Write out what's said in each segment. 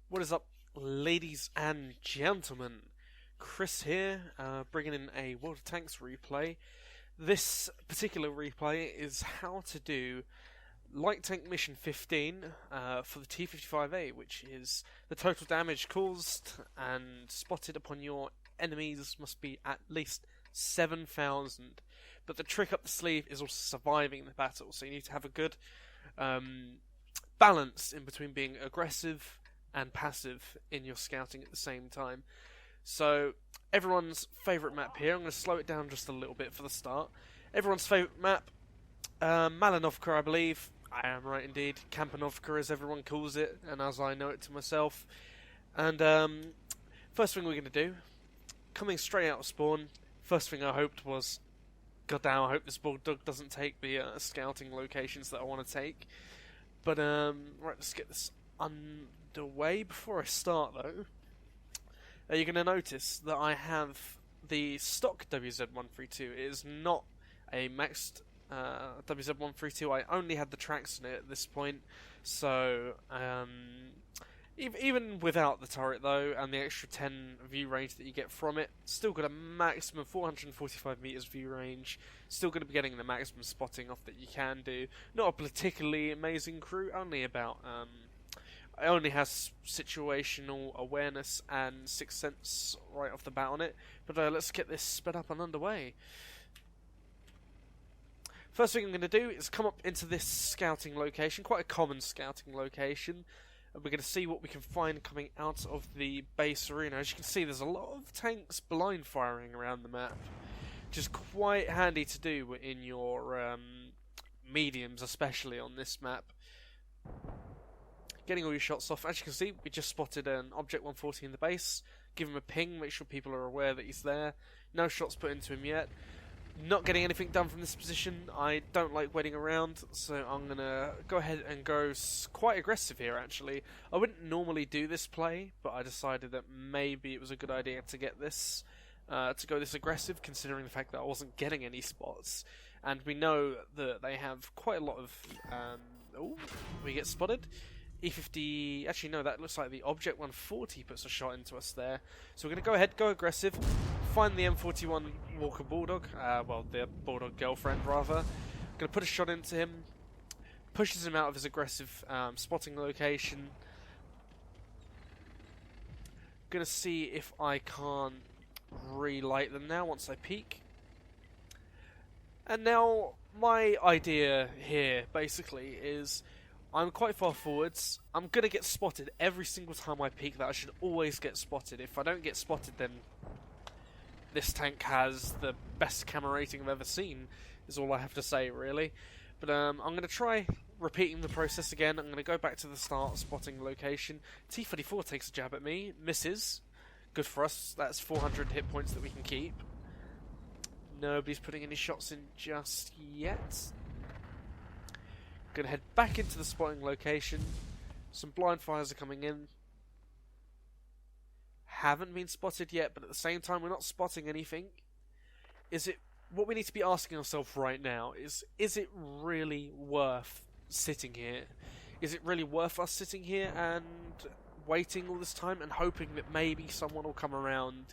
What is up, ladies and gentlemen? Chris here, bringing in a World of Tanks replay. This particular replay is how to do Light Tank Mission 15 for the T-55A, which is the total damage caused and spotted upon your enemies must be at least 7,000. But the trick up the sleeve is also surviving the battle, so you need to have a good balance in between being aggressive and passive in your scouting at the same time. So, everyone's favourite map here, I'm going to slow it down just a little bit for the start. Everyone's favourite map, Malinovka, I believe. I am right indeed. Kampanovka, as everyone calls it, and as I know it to myself. And first thing we're going to do, coming straight out of spawn, first thing I hoped was, goddamn, I hope this bulldog doesn't take the scouting locations that I want to take. But right, let's get this underway. Before I start though, you're going to notice that I have the stock WZ-132. It is not a maxed WZ-132. I only had the tracks in it at this point, so even without the turret though, and the extra 10 view range that you get from it, still got a maximum 445 meters view range, still going to be getting the maximum spotting off that you can do. Not a particularly amazing crew, only about it only has situational awareness and sixth sense right off the bat on it, but let's get this sped up and underway. First thing I'm going to do is come up into this scouting location, quite a common scouting location, and we're going to see what we can find coming out of the base arena. As you can see, there's a lot of tanks blind firing around the map, which is quite handy to do in your mediums, especially on this map. Getting all your shots off. As you can see, we just spotted an Object 140 in the base. Give him a ping, make sure people are aware that he's there. No shots put into him yet. Not getting anything done from this position. I don't like waiting around, so I'm going to go ahead and go quite aggressive here, actually. I wouldn't normally do this play, but I decided that maybe it was a good idea to get this, to go this aggressive, considering the fact that I wasn't getting any spots. And we know that they have quite a lot of... oh, we get spotted. E50, actually no, that looks like the Object 140 puts a shot into us there. So we're going to go ahead, go aggressive, find the M41 Walker Bulldog, well, the Bulldog girlfriend rather. Going to put a shot into him, pushes him out of his aggressive spotting location. Going to see if I can't relight them now once I peek. And now, my idea here, basically, is... I'm quite far forwards. I'm going to get spotted every single time I peek. That I should always get spotted. If I don't get spotted, then this tank has the best camera rating I've ever seen, is all I have to say, really. But I'm going to try repeating the process again. I'm going to go back to the start spotting location. T-54 takes a jab at me, misses. Good for us. That's 400 hit points that we can keep. Nobody's putting any shots in just yet. Gonna head back into the spotting location. Some blind fires are coming in. Haven't been spotted yet, but at the same time we're not spotting anything. Is it what we need to be asking ourselves right now is it really worth sitting here? Is it really worth us sitting here and waiting all this time and hoping that maybe someone will come around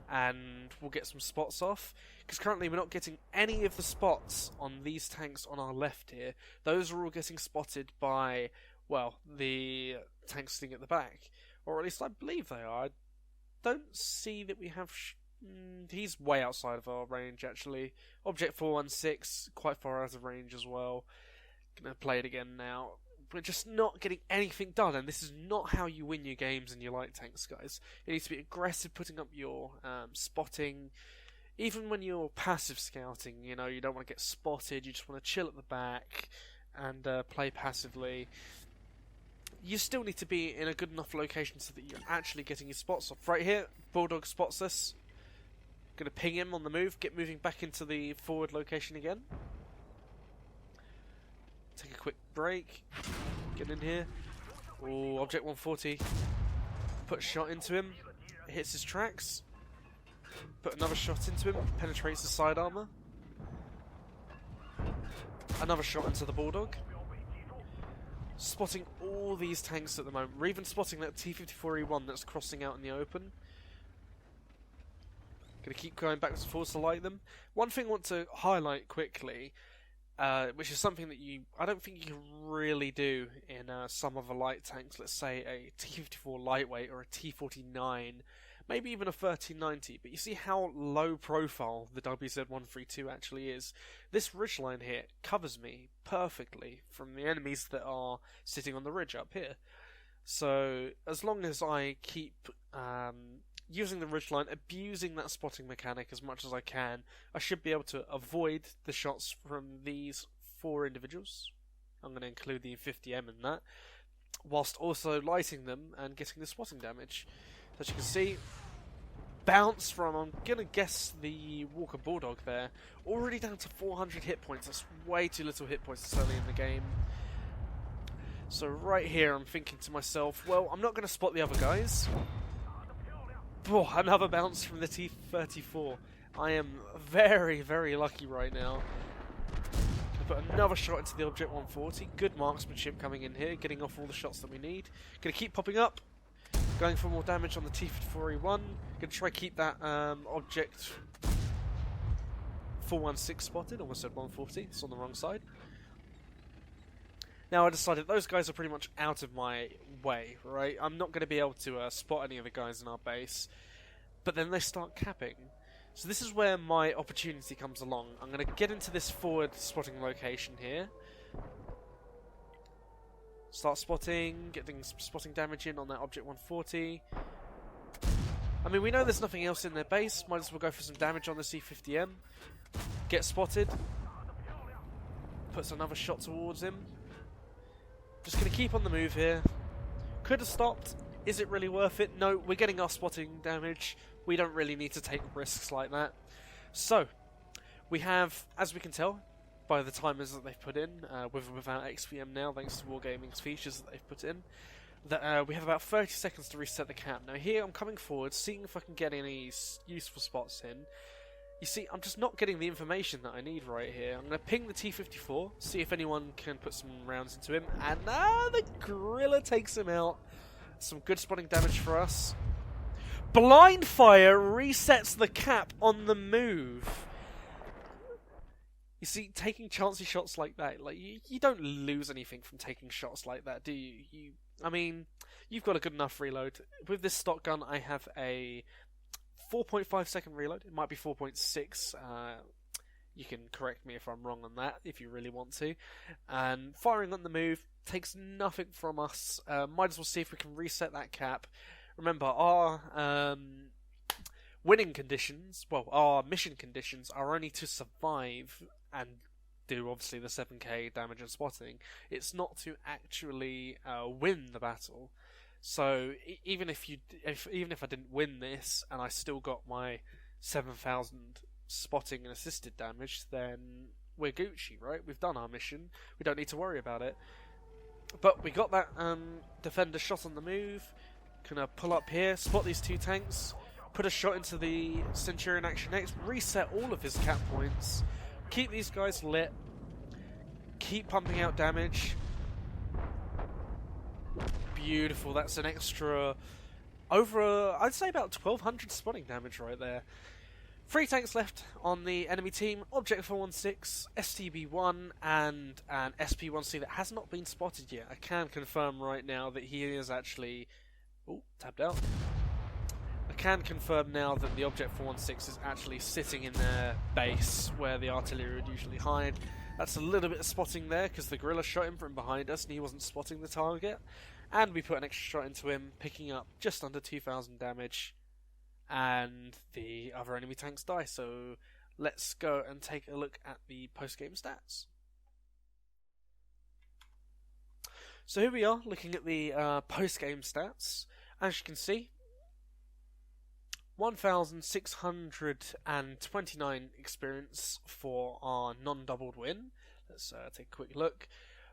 and we'll get some spots off? Because currently we're not getting any of the spots on these tanks on our left here. Those are all getting spotted by, well, the tanks sitting at the back. Or at least I believe they are. I don't see that we have... he's way outside of our range, actually. Object 416, quite far out of range as well. Gonna play it again now. We're just not getting anything done, and this is not how you win your games in your light tanks, guys. You need to be aggressive putting up your spotting. Even when you're passive scouting, you know, you don't want to get spotted, you just want to chill at the back and play passively. You still need to be in a good enough location so that you're actually getting your spots off. Right here, Bulldog spots us. Gonna ping him on the move, get moving back into the forward location again. Take a quick break. Get in here. Oh, Object 140. Put a shot into him. Hits his tracks. Put another shot into him. Penetrates the side armor. Another shot into the Bulldog. spotting all these tanks at the moment. We're even spotting that T-55A that's crossing out in the open. Gonna keep going backwards and forwards to light them. One thing I want to highlight quickly, which is something that I don't think you can really do in some other light tanks. Let's say a T-54 lightweight or a T-49, maybe even a 1390. But you see how low profile the WZ-132 actually is. This ridgeline here covers me perfectly from the enemies that are sitting on the ridge up here. So as long as I keep using the ridgeline, abusing that spotting mechanic as much as I can, I should be able to avoid the shots from these 4 individuals. I'm going to include the 50M in that, whilst also lighting them and getting the spotting damage. As you can see, bounce from, I'm going to guess, the Walker Bulldog there, already down to 400 hit points. That's way too little hit points this early in the game. So right here I'm thinking to myself, well, I'm not going to spot the other guys. Oh, another bounce from the T-34. I am very, very lucky right now. Put another shot into the Object 140. Good marksmanship coming in here, getting off all the shots that we need. Gonna keep popping up, going for more damage on the T-54A1. Gonna try keep that Object 416 spotted. Almost said 140. It's on the wrong side. Now I decided those guys are pretty much out of my way, right? I'm not going to be able to spot any of the guys in our base. But then they start capping. So this is where my opportunity comes along. I'm going to get into this forward spotting location here. Start spotting, getting some spotting damage in on that Object 140. I mean, we know there's nothing else in their base. Might as well go for some damage on the C-50M. Get spotted. Puts another shot towards him. Just going to keep on the move here. Could have stopped. Is it really worth it? No, we're getting our spotting damage. We don't really need to take risks like that. So, we have, as we can tell, by the timers that they've put in, with or without XPM now, thanks to Wargaming's features that they've put in, that we have about 30 seconds to reset the cap. Now here, I'm coming forward, seeing if I can get any useful spots in. You see, I'm just not getting the information that I need right here. I'm going to ping the T-54, see if anyone can put some rounds into him, and the Gorilla takes him out. Some good spotting damage for us. Blind fire resets the cap on the move. You see, taking chancy shots like that, like you don't lose anything from taking shots like that, do you? I mean, you've got a good enough reload. With this stock gun, I have a 4.5 second reload. It might be 4.6. You can correct me if I'm wrong on that, if you really want to. And firing on the move takes nothing from us. Might as well see if we can reset that cap. Remember, our winning conditions, well, our mission conditions are only to survive and do obviously the 7k damage and spotting. It's not to actually win the battle. So even if I didn't win this and I still got my 7,000 spotting and assisted damage, then we're Gucci, right? We've done our mission. We don't need to worry about it. But we got that defender shot on the move. Gonna pull up here, spot these 2 tanks, put a shot into the Centurion Action X, reset all of his cap points, keep these guys lit, keep pumping out damage. Beautiful, that's an extra over, I'd say about 1,200 spotting damage right there. 3 tanks left on the enemy team, Object 416, STB-1, and an SP-1C that has not been spotted yet. I can confirm right now that he is actually... Oh, tapped out. I can confirm now that the Object 416 is actually sitting in their base where the artillery would usually hide. That's a little bit of spotting there because the Gorilla shot him from behind us and he wasn't spotting the target. And we put an extra shot into him, picking up just under 2,000 damage. And the other enemy tanks die. So let's go and take a look at the post-game stats. So here we are, looking at the post-game stats. As you can see, 1,629 experience for our non-doubled win. Let's take a quick look.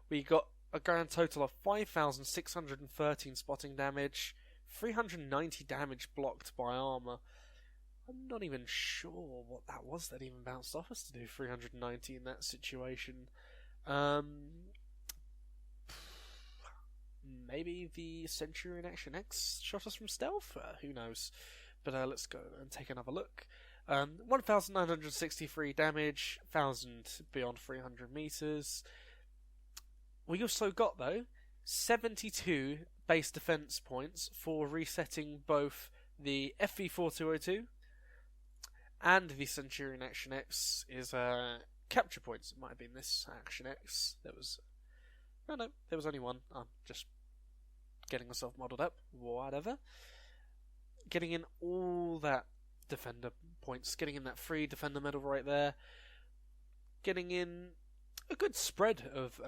We got a grand total of 5,613 spotting damage, 390 damage blocked by armor. I'm not even sure what that was that even bounced off us to do 390 in that situation. maybe the Centurion Action X shot us from stealth? Who knows? But let's go and take another look. 1,963 damage, 1,000 beyond 300 meters. We also got, though, 72 base defense points for resetting both the FV-4202 and the Centurion Action X is capture points. It might have been this Action X. There was only one. I'm just getting myself modelled up. Whatever. Getting in all that defender points, getting in that free defender medal right there, getting in a good spread of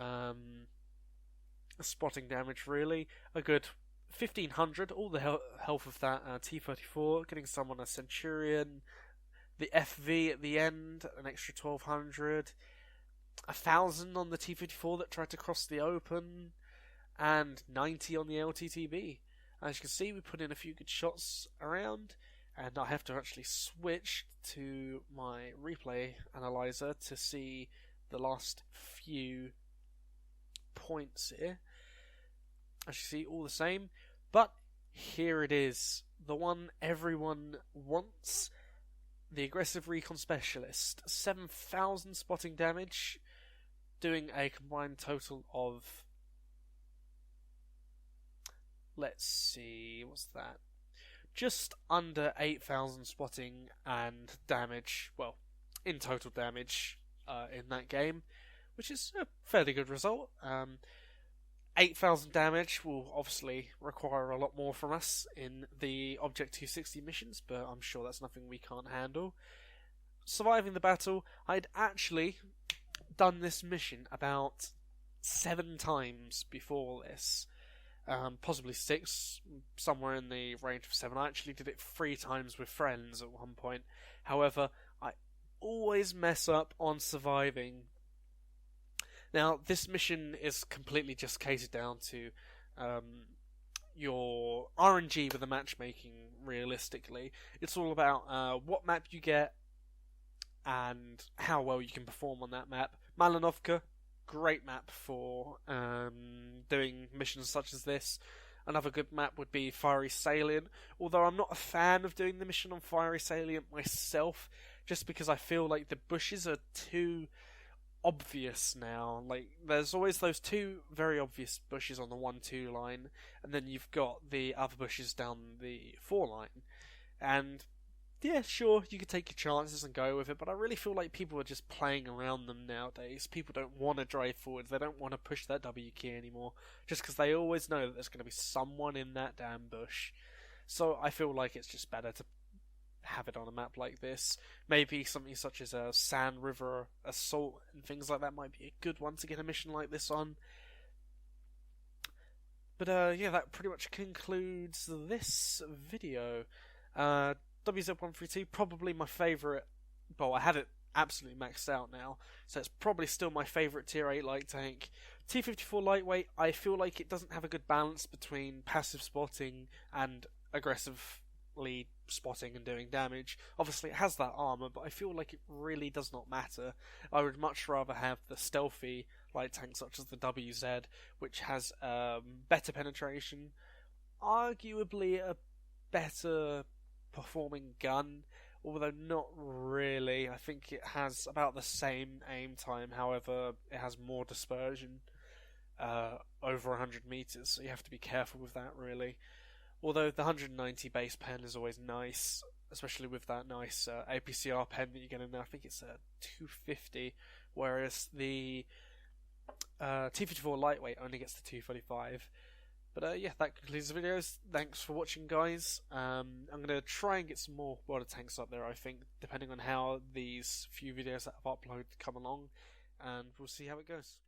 spotting damage, really. A good 1,500, all the health of that T-34, getting some on a Centurion, the FV at the end, an extra 1,200, 1,000 on the T-54 that tried to cross the open, and 90 on the LTTB. As you can see, we put in a few good shots around, and I have to actually switch to my replay analyzer to see the last few points here. As you see, all the same, but here it is, the one everyone wants, the Aggressive Recon Specialist. 7,000 spotting damage, doing a combined total of, let's see, what's that? Just under 8,000 spotting and damage, well, in total damage in that game, which is a fairly good result. 8,000 damage will obviously require a lot more from us in the Object 260 missions, but I'm sure that's nothing we can't handle. Surviving the battle, I'd actually done this mission about 7 times before this. Possibly 6, somewhere in the range of 7. I actually did it 3 times with friends at one point. However, I always mess up on surviving. Now, this mission is completely just catered down to your RNG with the matchmaking, realistically. It's all about what map you get and how well you can perform on that map. Malinovka, great map for doing missions such as this. Another good map would be Fiery Salient, although I'm not a fan of doing the mission on Fiery Salient myself, just because I feel like the bushes are too obvious now. Like, there's always those 2 very obvious bushes on the 1-2 line, and then you've got the other bushes down the 4 line. And yeah, sure, you could take your chances and go with it, but I really feel like people are just playing around them nowadays. People don't want to drive forwards, they don't want to push that W key anymore, just because they always know that there's going to be someone in that damn bush. So I feel like it's just better to have it on a map like this. Maybe something such as a Sand River Assault and things like that might be a good one to get a mission like this on. But yeah, that pretty much concludes this video. WZ-132, probably my favourite. Well, I have it absolutely maxed out now, so it's probably still my favourite tier 8 light tank. T-54 lightweight, I feel like it doesn't have a good balance between passive spotting and aggressively spotting and doing damage. Obviously it has that armour, but I feel like it really does not matter. I would much rather have the stealthy light tank such as the WZ, which has better penetration, arguably a better performing gun, although not really. I think it has about the same aim time, however it has more dispersion over 100 meters, so you have to be careful with that, really. Although the 190 base pen is always nice, especially with that nice APCR pen that you get in there. I think it's a 250, whereas the T-54 lightweight only gets the 245. But yeah, that concludes the videos. Thanks for watching, guys. I'm going to try and get some more water tanks up there, I think, depending on how these few videos that I've uploaded come along, and we'll see how it goes.